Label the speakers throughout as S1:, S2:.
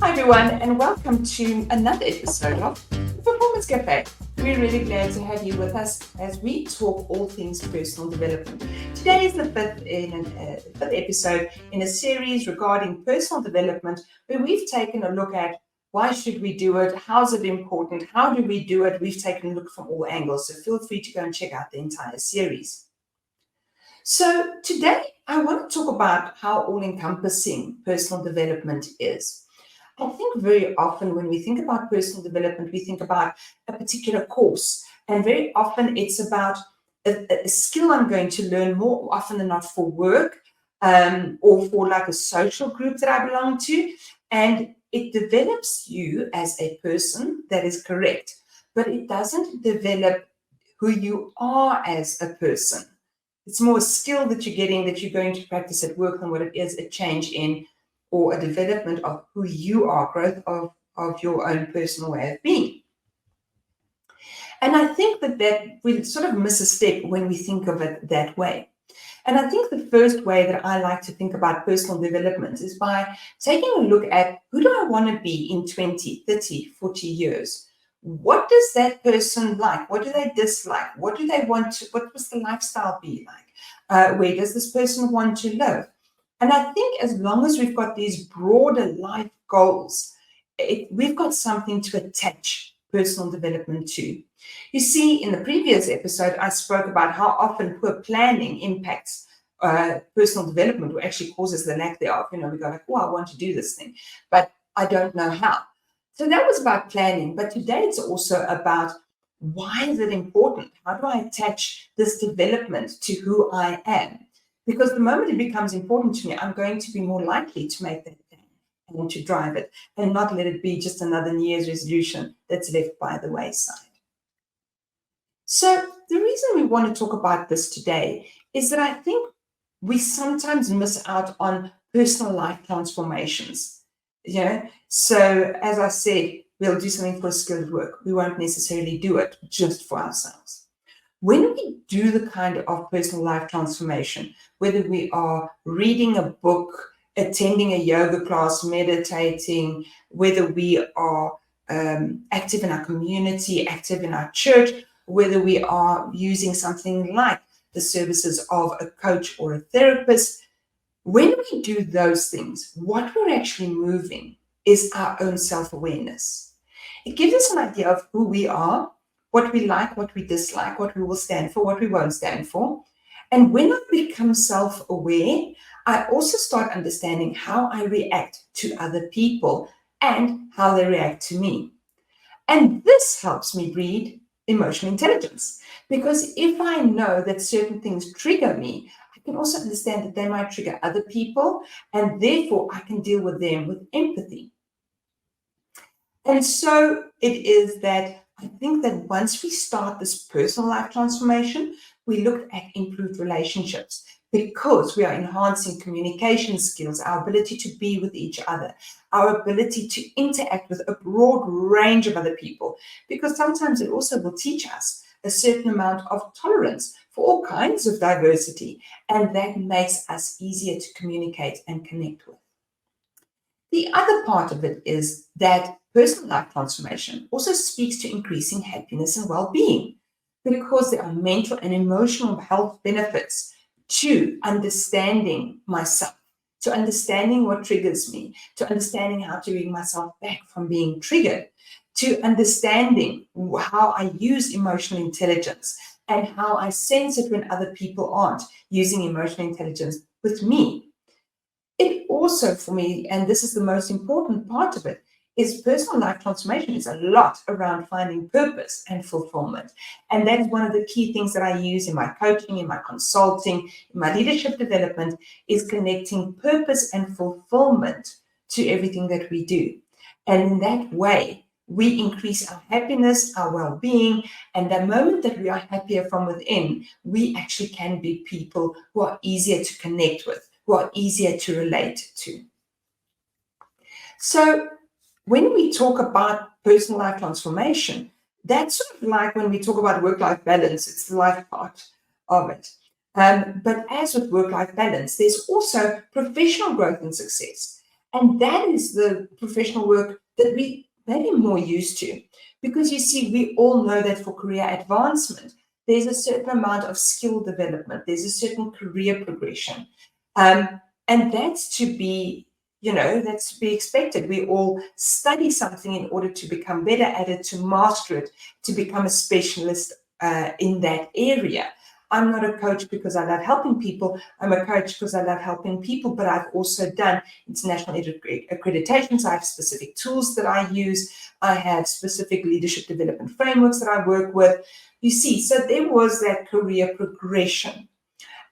S1: Hi everyone, and welcome to another episode of the Performance Cafe. We're really glad to have you with us as we talk all things personal development. Today is the fifth episode in a series regarding personal development, where we've taken a look at why should we do it, how is it important, how do we do it. We've taken a look from all angles, so feel free to go and check out the entire series. So today I want to talk about how all-encompassing personal development is. I think very often when we think about personal development, we think about a particular course, and very often it's about a skill I'm going to learn more often than not for work, or for like a social group that I belong to, and it develops you as a person. That is correct, but it doesn't develop who you are as a person. It's more a skill that you're getting, that you're going to practice at work, than what it is a change in or a development of who you are, growth of your own personal way of being. And I think that we sort of miss a step when we think of it that way. And I think the first way that I like to think about personal development is by taking a look at, who do I want to be in 20, 30, 40 years? What does that person like? What do they dislike? What do they want to, what was the lifestyle be like? Where does this person want to live? And I think as long as we've got these broader life goals, we've got something to attach personal development to. You see, in the previous episode, I spoke about how often poor planning impacts personal development, or actually causes the lack thereof. We go like, oh, I want to do this thing, but I don't know how. So that was about planning. But today it's also about, why is it important? How do I attach this development to who I am? Because the moment it becomes important to me, I'm going to be more likely to make that plan and to drive it, and not let it be just another New Year's resolution that's left by the wayside. So the reason we want to talk about this today is that I think we sometimes miss out on personal life transformations. So as I said, we'll do something for a skill at work. We won't necessarily do it just for ourselves. When we do the kind of personal life transformation, whether we are reading a book, attending a yoga class, meditating, whether we are active in our community, active in our church, whether we are using something like the services of a coach or a therapist, when we do those things, what we're actually moving is our own self-awareness. It gives us an idea of who we are, what we like, what we dislike, what we will stand for, what we won't stand for. And when I become self-aware, I also start understanding how I react to other people and how they react to me. And this helps me breed emotional intelligence, because if I know that certain things trigger me, I can also understand that they might trigger other people, and therefore I can deal with them with empathy. And so it is that I think that once we start this personal life transformation, we look at improved relationships, because we are enhancing communication skills, our ability to be with each other, our ability to interact with a broad range of other people, because sometimes it also will teach us a certain amount of tolerance for all kinds of diversity, and that makes us easier to communicate and connect with. The other part of it is that personal life transformation also speaks to increasing happiness and well-being, because there are mental and emotional health benefits to understanding myself, to understanding what triggers me, to understanding how to bring myself back from being triggered, to understanding how I use emotional intelligence and how I sense it when other people aren't using emotional intelligence with me. It also, for me, and this is the most important part of it, is personal life transformation is a lot around finding purpose and fulfillment. And that is one of the key things that I use in my coaching, in my consulting, in my leadership development, is connecting purpose and fulfillment to everything that we do. And in that way, we increase our happiness, our well-being, and the moment that we are happier from within, we actually can be people who are easier to connect with, who are easier to relate to. So when we talk about personal life transformation, that's sort of like when we talk about work-life balance, it's the life part of it. But as with work-life balance, there's also professional growth and success. And that is the professional work that we may be more used to. Because you see, we all know that for career advancement, there's a certain amount of skill development, there's a certain career progression. And that's to be, that's to be expected. We all study something in order to become better at it, to master it, to become a specialist in that area. I'm not a coach because I love helping people. I'm a coach because I love helping people, but I've also done international accreditations. I have specific tools that I use. I have specific leadership development frameworks that I work with. You see, so there was that career progression.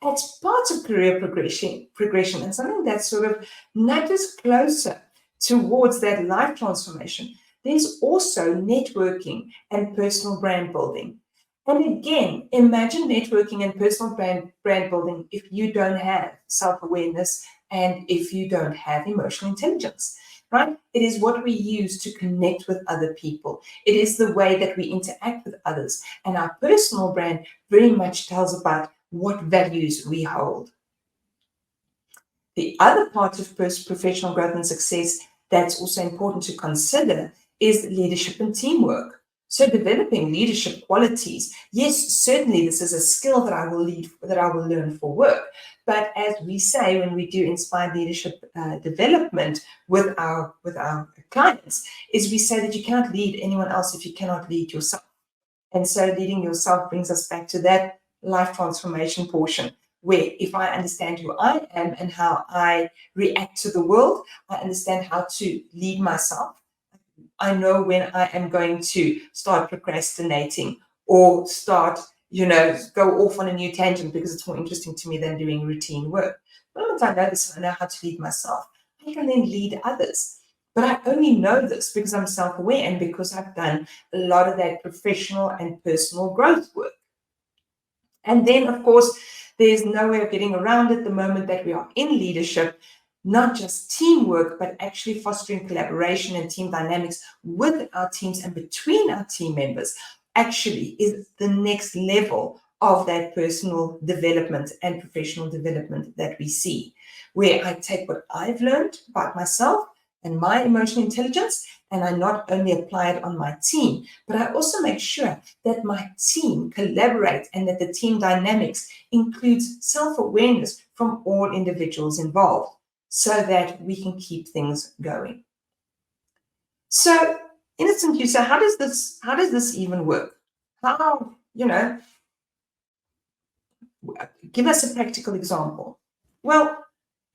S1: It's part of career progression, and something that sort of nudges closer towards that life transformation. There's also networking and personal brand building. And again, imagine networking and personal brand building if you don't have self-awareness and if you don't have emotional intelligence, right? It is what we use to connect with other people. It is the way that we interact with others. And our personal brand very much tells about what values we hold. The other part of professional growth and success that's also important to consider is leadership and teamwork. So developing leadership qualities, yes, certainly this is a skill that I will learn for work. But as we say when we do inspired leadership development with our clients, is we say that you cannot lead anyone else if you cannot lead yourself. And so leading yourself brings us back to that life transformation portion, where if I understand who I am and how I react to the world, I understand how to lead myself. I know when I am going to start procrastinating or start, go off on a new tangent because it's more interesting to me than doing routine work. Once I know this, I know how to lead myself. I can then lead others. But I only know this because I'm self-aware and because I've done a lot of that professional and personal growth work. And then, of course, there's no way of getting around it the moment that we are in leadership, not just teamwork, but actually fostering collaboration and team dynamics with our teams and between our team members actually is the next level of that personal development and professional development that we see, where I take what I've learned about myself and my emotional intelligence, and I not only apply it on my team, but I also make sure that my team collaborates and that the team dynamics includes self-awareness from all individuals involved so that we can keep things going. So, Innocent, you say, how does this even work? How, give us a practical example. Well,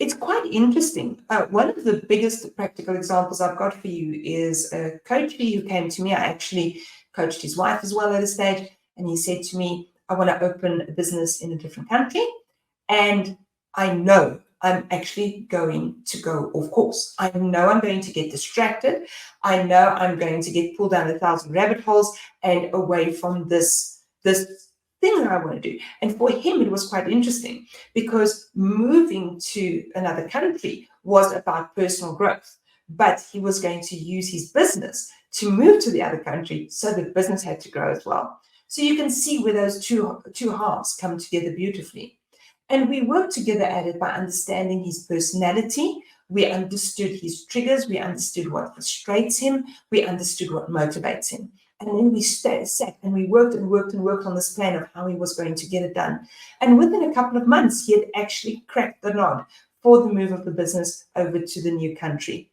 S1: it's quite interesting. One of the biggest practical examples I've got for you is a coach who came to me. I actually coached his wife as well at a stage, and he said to me, I want to open a business in a different country, and I know I'm actually going to go off course. I know I'm going to get distracted. I know I'm going to get pulled down 1,000 rabbit holes and away from this thing that I want to do. And for him, it was quite interesting because moving to another country was about personal growth, but he was going to use his business to move to the other country, so the business had to grow as well. So you can see where those two halves come together beautifully. And we worked together at it by understanding his personality. We understood his triggers. We understood what frustrates him. We understood what motivates him. And then we sat and we worked on this plan of how he was going to get it done. And within a couple of months, he had actually cracked the nod for the move of the business over to the new country.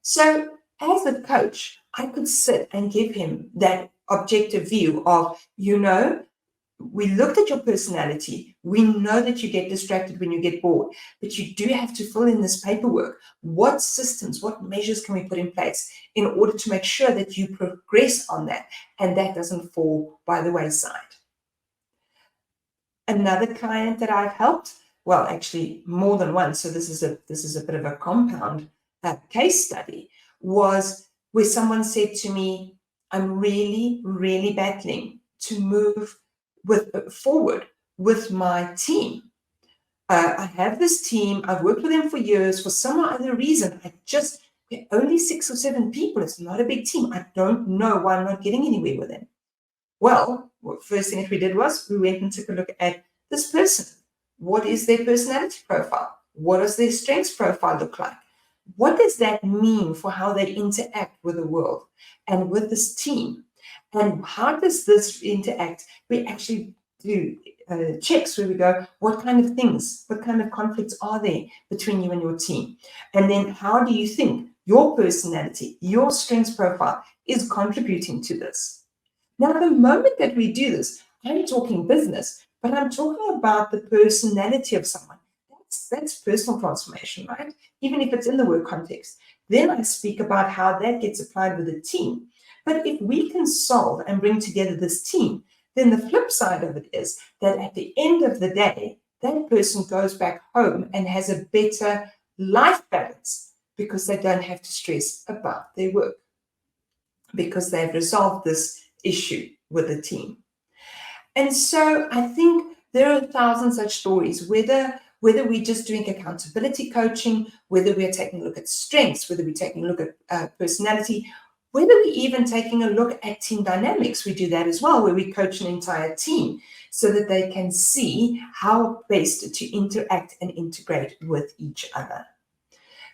S1: So as a coach, I could sit and give him that objective view of, we looked at your personality. We know that you get distracted when you get bored, but you do have to fill in this paperwork. What systems, what measures can we put in place in order to make sure that you progress on that and that doesn't fall by the wayside? Another client that I've helped, well, actually more than one, so this is a bit of a compound case study, was where someone said to me, I'm really, really battling to move forward with my team. I have this team. I've worked with them for years. For some other reason, we're only 6 or 7 people. It's not a big team. I don't know why I'm not getting anywhere with them. Well, first thing that we did was we went and took a look at this person. What is their personality profile? What does their strengths profile look like? what does that mean for how they interact with the world and with this team? And how does this interact? We actually do checks where we go, what kind of things, what kind of conflicts are there between you and your team? And then how do you think your personality, your strengths profile is contributing to this? Now, the moment that we do this, I'm talking business, but I'm talking about the personality of someone. That's personal transformation, right? Even if it's in the work context. Then I speak about how that gets applied with a team. But if we can solve and bring together this team, then the flip side of it is that at the end of the day, that person goes back home and has a better life balance because they don't have to stress about their work, because they've resolved this issue with the team. And so I think there are 1,000 such stories, whether we're just doing accountability coaching, whether we're taking a look at strengths, whether we're taking a look at personality, whether we're even taking a look at team dynamics. We do that as well, where we coach an entire team so that they can see how best to interact and integrate with each other.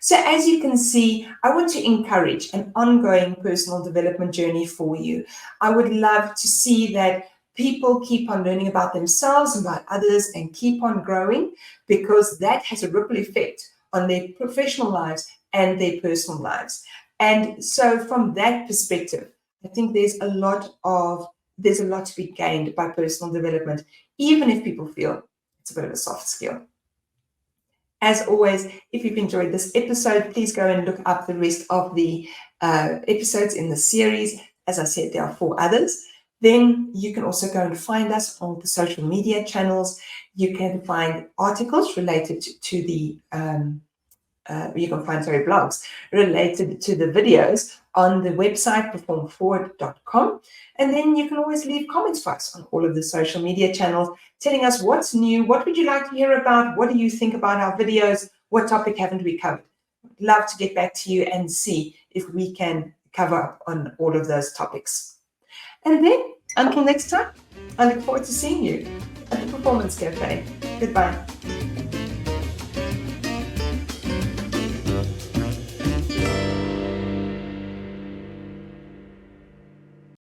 S1: So as you can see, I want to encourage an ongoing personal development journey for you. I would love to see that people keep on learning about themselves and about others and keep on growing, because that has a ripple effect on their professional lives and their personal lives. And so from that perspective, I think there's a lot to be gained by personal development, even if people feel it's a bit of a soft skill. As always, if you've enjoyed this episode, please go and look up the rest of the episodes in the series. As I said, there are 4 others. Then you can also go and find us on the social media channels. You can find articles related to the, blogs related to the videos on the website performforward.com. And then you can always leave comments for us on all of the social media channels, telling us what's new, what would you like to hear about, what do you think about our videos, what topic haven't we covered. I'd love to get back to you and see if we can cover up on all of those topics. And then, until next time, I look forward to seeing you at the Performance Cafe. Goodbye.